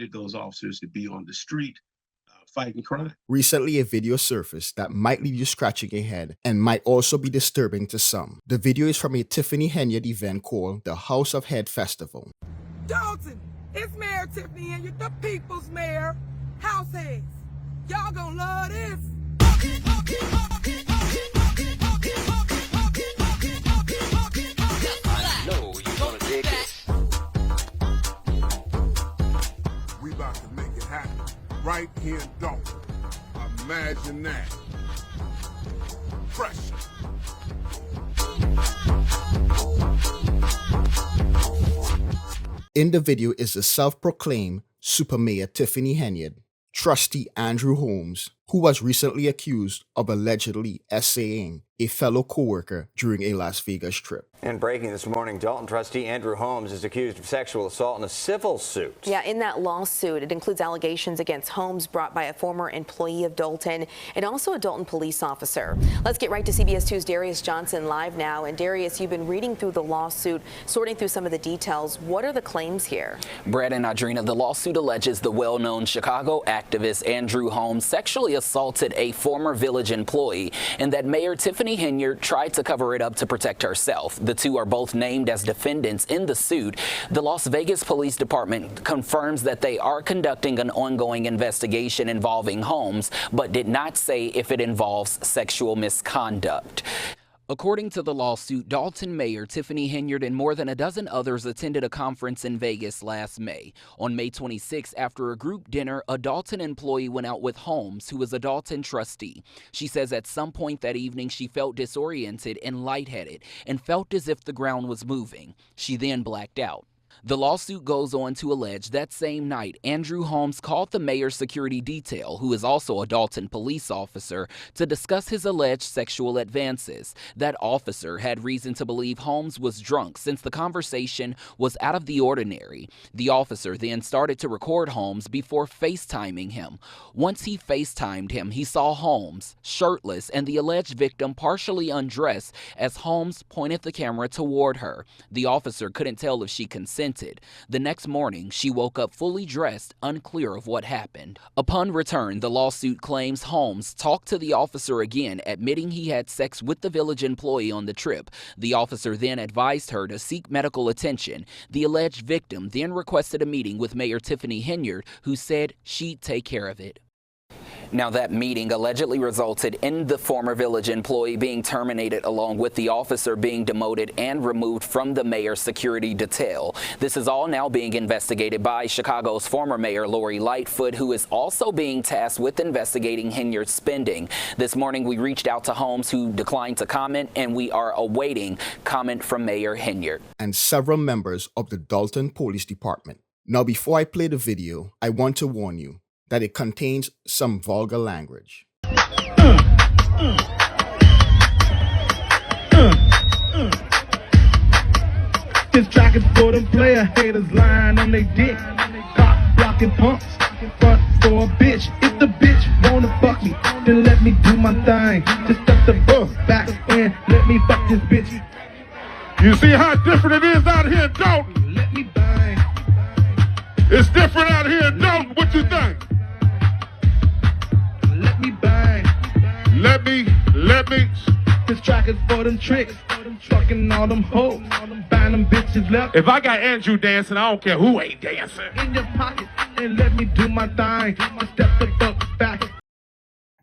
needed those officers to be on the street fighting crime. Recently, a video surfaced that might leave you scratching your head and might also be disturbing to some. The video is from a Tiffany Henyard event called the House of Head Festival. Dolton, it's Mayor Tiffany Henyard, the people's mayor. House heads, y'all gonna love this. I know you're gonna dig this. We about to make it happen right here in Dolton. Imagine that. Pressure. In the video is the self-proclaimed Super Mayor Tiffany Henyard, Trustee Andrew Holmes, who was recently accused of allegedly essaying a fellow co-worker during a Las Vegas trip. And breaking this morning, Dolton trustee Andrew Holmes is accused of sexual assault in a civil suit. Yeah, in that lawsuit, it includes allegations against Holmes brought by a former employee of Dolton and also a Dolton police officer. Let's get right to CBS 2's Darius Johnson live now. And Darius, you've been reading through the lawsuit, sorting through some of the details. What are the claims here? Brad and Audrina, the lawsuit alleges the well-known Chicago activist Andrew Holmes sexually assaulted a former village employee and that Mayor Tiffany Henyard tried to cover it up to protect herself. The two are both named as defendants in the suit. The Las Vegas Police Department confirms that they are conducting an ongoing investigation involving Holmes, but did not say if it involves sexual misconduct. According to the lawsuit, Dolton Mayor Tiffany Henyard and more than a dozen others attended a conference in Vegas last May. On May 26, after a group dinner, a Dolton employee went out with Holmes, who is a Dolton trustee. She says at some point that evening she felt disoriented and lightheaded and felt as if the ground was moving. She then blacked out. The lawsuit goes on to allege that same night, Andrew Holmes called the mayor's security detail, who is also a Dolton police officer, to discuss his alleged sexual advances. That officer had reason to believe Holmes was drunk since the conversation was out of the ordinary. The officer then started to record Holmes before FaceTiming him. Once he FaceTimed him, he saw Holmes shirtless and the alleged victim partially undressed as Holmes pointed the camera toward her. The officer couldn't tell if she consented. The next morning, she woke up fully dressed, unclear of what happened. Upon return, the lawsuit claims Holmes talked to the officer again, admitting he had sex with the village employee on the trip. The officer then advised her to seek medical attention. The alleged victim then requested a meeting with Mayor Tiffany Henyard, who said she'd take care of it. Now, that meeting allegedly resulted in the former village employee being terminated along with the officer being demoted and removed from the mayor's security detail. This is all now being investigated by Chicago's former mayor, Lori Lightfoot, who is also being tasked with investigating Henyard's spending. This morning, we reached out to Holmes, who declined to comment, and we are awaiting comment from Mayor Henyard. And several members of the Dolton Police Department. Now, before I play the video, I want to warn you that it contains some vulgar language. This track is for them player haters lying on they dick. Cop blocking punks, front for a bitch. If the bitch wanna fuck me, then let me do my thing. Just step the bus back and let me fuck this bitch. You see how different it is out here in Dolton? Let me bang. It's different out here in Dolton. What you think? Let me bang. Let me. This track is for them tricks. Fucking all them hoes. Buying them bitches left If I got Andrew dancing, I don't care who ain't dancing. in your pocket. And let me do my thing. Just step the fuck back.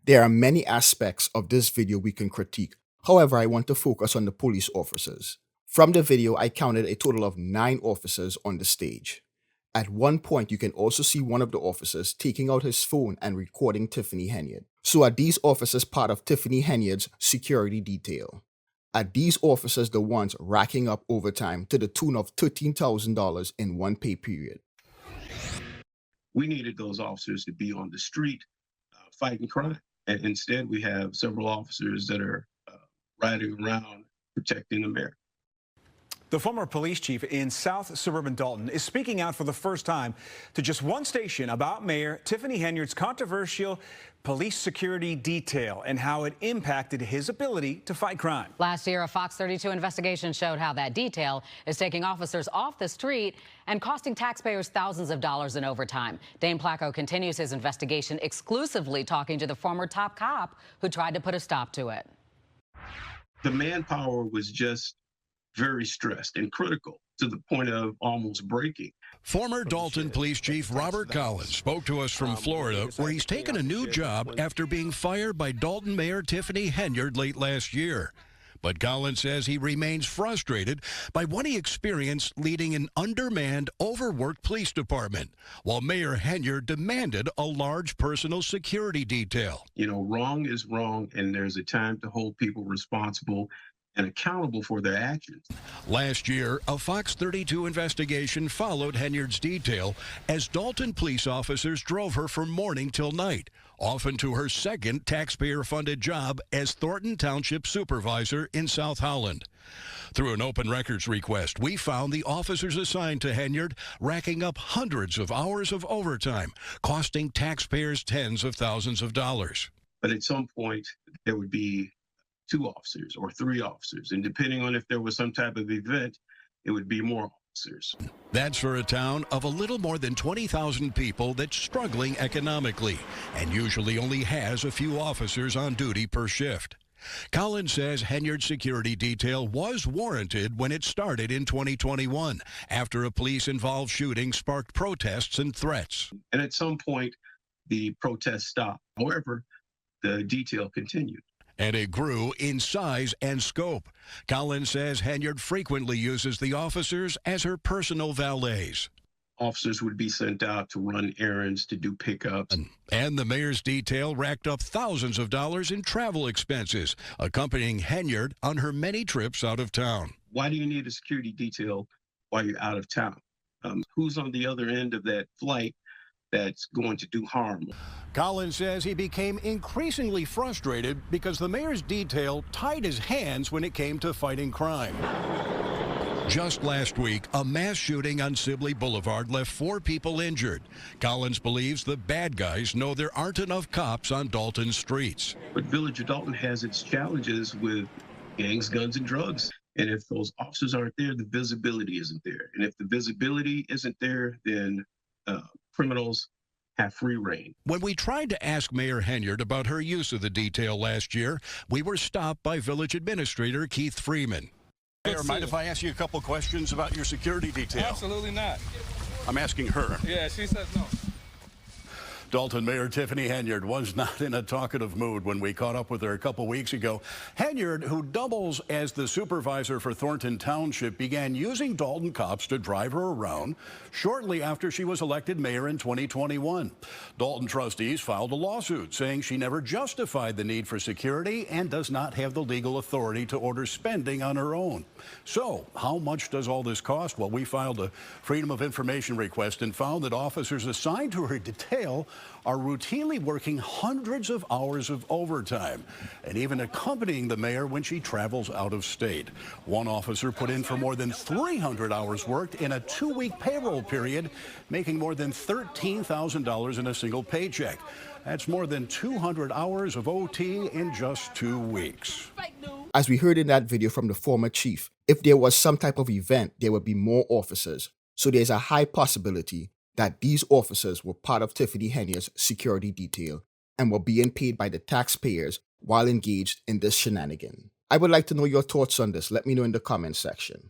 There are many aspects of this video we can critique. However, I want to focus on the police officers. From the video, I counted a total of 9 officers on the stage. At one point, you can also see one of the officers taking out his phone and recording Tiffany Henyard. So are these officers part of Tiffany Henyard's security detail? Are these officers the ones racking up overtime to the tune of $13,000 in one pay period? We needed those officers to be on the street fighting crime. And instead, we have several officers that are riding around protecting the mayor. The former police chief in South Suburban Dolton is speaking out for the first time to just one station about Mayor Tiffany Henyard's controversial police security detail and how it impacted his ability to fight crime. Last year, a Fox 32 investigation showed how that detail is taking officers off the street and costing taxpayers thousands of dollars in overtime. Dane Placco continues his investigation, exclusively talking to the former top cop who tried to put a stop to it. The manpower was just very stressed and critical to the point of almost breaking. Former Dolton Police Chief Robert Collins spoke to us from Florida, where he's taken a new job after being fired by Dolton Mayor Tiffany Henyard late last year. But Collins says he remains frustrated by what he experienced leading an undermanned, overworked police department, while Mayor Henyard demanded a large personal security detail. You know, wrong is wrong, and there's a time to hold people responsible and accountable for their actions. Last year, a Fox 32 investigation followed Henyard's detail as Dolton police officers drove her from morning till night, often to her second taxpayer-funded job as Thornton Township Supervisor in South Holland. Through an open records request, we found the officers assigned to Henyard racking up hundreds of hours of overtime, costing taxpayers tens of thousands of dollars. But at some point, there would be 2 officers or 3 officers, and depending on if there was some type of event, it would be more officers. That's for a town of a little more than 20,000 people that's struggling economically and usually only has a few officers on duty per shift. Collins says Henyard's security detail was warranted when it started in 2021 after a police-involved shooting sparked protests and threats. And at some point, the protests stopped. However, the detail continued. And it grew in size and scope. Collins says Henyard frequently uses the officers as her personal valets. Officers would be sent out to run errands, to do pickups. And the mayor's detail racked up thousands of dollars in travel expenses, accompanying Henyard on her many trips out of town. Why do you need a security detail while you're out of town? Who's on the other end of that flight that's going to do harm? Collins says he became increasingly frustrated because the mayor's detail tied his hands when it came to fighting crime. Just last week, a mass shooting on Sibley Boulevard left 4 people injured. Collins believes the bad guys know there aren't enough cops on Dolton streets. But Village of Dolton has its challenges with gangs, guns, and drugs. And if those officers aren't there, the visibility isn't there. And if the visibility isn't there, then criminals have free reign. When we tried to ask Mayor Henyard about her use of the detail last year, we were stopped by Village Administrator Keith Freeman. Mayor, mind if I ask you a couple questions about your security detail? Absolutely not. I'm asking her. Yeah, she says no. Dolton Mayor Tiffany Henyard was not in a talkative mood when we caught up with her a couple weeks ago. Henyard, who doubles as the supervisor for Thornton Township, began using Dolton cops to drive her around shortly after she was elected mayor in 2021. Dolton trustees filed a lawsuit saying she never justified the need for security and does not have the legal authority to order spending on her own. So, how much does all this cost? Well, we filed a Freedom of Information request and found that officers assigned to her detail are routinely working hundreds of hours of overtime and even accompanying the mayor when she travels out of state. One officer put in for more than 300 hours worked in a 2-week payroll period, making more than $13,000 in a single paycheck. That's more than 200 hours of OT in just 2 weeks. As we heard in that video from the former chief, if there was some type of event, there would be more officers. So there's a high possibility that these officers were part of Tiffany Henyard's security detail and were being paid by the taxpayers while engaged in this shenanigan. I would like to know your thoughts on this. Let me know in the comments section.